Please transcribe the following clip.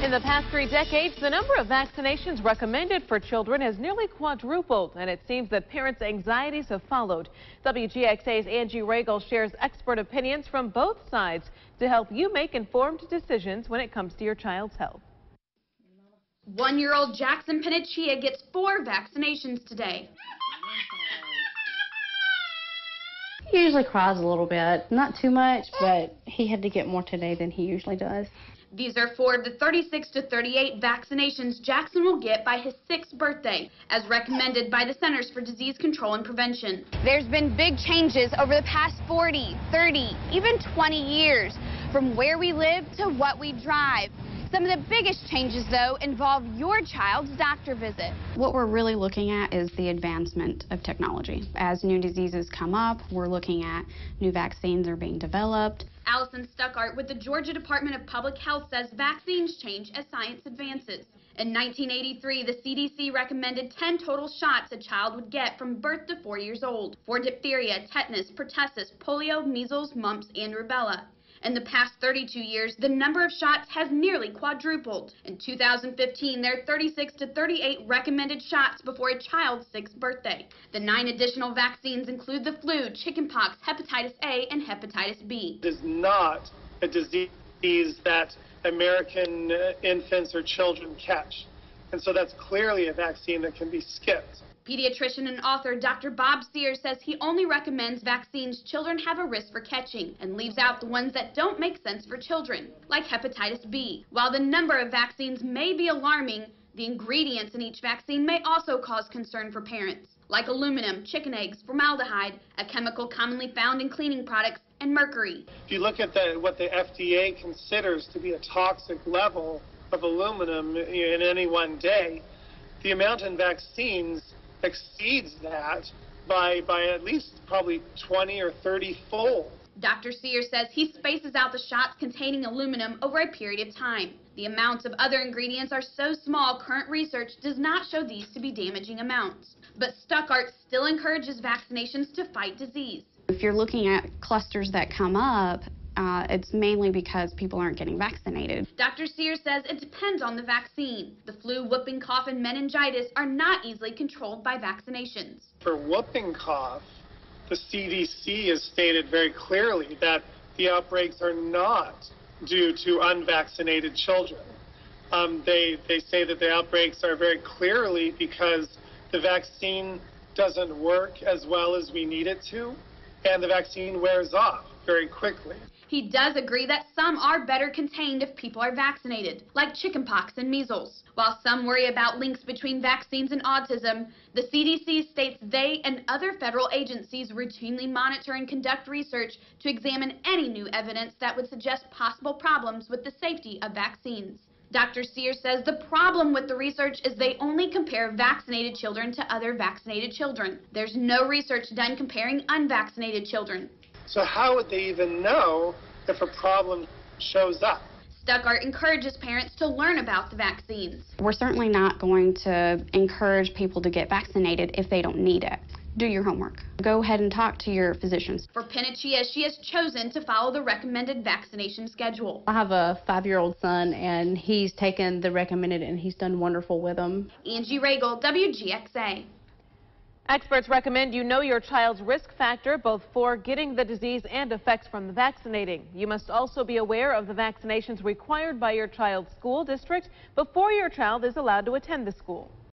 In the past 3 decades, the number of vaccinations recommended for children has nearly quadrupled, and it seems that parents' anxieties have followed. WGXA's Angie Regal shares expert opinions from both sides to help you make informed decisions when it comes to your child's health. 1-year-old Jackson Panaccia gets 4 vaccinations today. He usually cries a little bit, not too much, but he had to get more today than he usually does. These are 4 of the 36 to 38 vaccinations Jackson will get by his 6th birthday, as recommended by the Centers for Disease Control and Prevention. There's been big changes over the past 40, 30, even 20 years, from where we live to what we drive. Some of the biggest changes, though, involve your child's doctor visit. What we're really looking at is the advancement of technology. As new diseases come up, we're looking at new vaccines are being developed. Allison Stuckart with the Georgia Department of Public Health says vaccines change as science advances. In 1983, the CDC recommended 10 total shots a child would get from birth to 4 years old for diphtheria, tetanus, pertussis, polio, measles, mumps, and rubella. In the past 32 years, the number of shots has nearly quadrupled. In 2015, there are 36 to 38 recommended shots before a child's 6th birthday. The 9 additional vaccines include the flu, chickenpox, hepatitis A, and hepatitis B. It is not a disease that American infants or children catch. And so that's clearly a vaccine that can be skipped. Pediatrician and author Dr. Bob Sears says he only recommends vaccines children have a risk for catching and leaves out the ones that don't make sense for children, like hepatitis B. While the number of vaccines may be alarming, the ingredients in each vaccine may also cause concern for parents, like aluminum, chicken eggs, formaldehyde, a chemical commonly found in cleaning products, and mercury. If you look at what the FDA considers to be a toxic level of aluminum in any one day, the amount in vaccines exceeds that by at least probably 20 or 30-fold. Dr. Sears says he spaces out the shots containing aluminum over a period of time. The amounts of other ingredients are so small, current research does not show these to be damaging amounts. But Stuckart still encourages vaccinations to fight disease. If you're looking at clusters that come up, it's mainly because people aren't getting vaccinated. Dr. Sears says it depends on the vaccine. The flu, whooping cough, and meningitis are not easily controlled by vaccinations. For whooping cough, the CDC has stated very clearly that the outbreaks are not due to unvaccinated children. They say that the outbreaks are very clearly because the vaccine doesn't work as well as we need it to, and the vaccine wears off very quickly. He does agree that some are better contained if people are vaccinated, like chickenpox and measles. While some worry about links between vaccines and autism, the CDC states they and other federal agencies routinely monitor and conduct research to examine any new evidence that would suggest possible problems with the safety of vaccines. Dr. Sears says the problem with the research is they only compare vaccinated children to other vaccinated children. There's no research done comparing unvaccinated children. So how would they even know if a problem shows up? Stuckart encourages parents to learn about the vaccines. We're certainly not going to encourage people to get vaccinated if they don't need it. Do your homework. Go ahead and talk to your physicians. For Panaccia, she has chosen to follow the recommended vaccination schedule. I have a 5-year-old son, and he's taken the recommended, and he's done wonderful with them. Angie Regal, WGXA. Experts recommend you know your child's risk factor both for getting the disease and effects from the vaccinating. You must also be aware of the vaccinations required by your child's school district before your child is allowed to attend the school.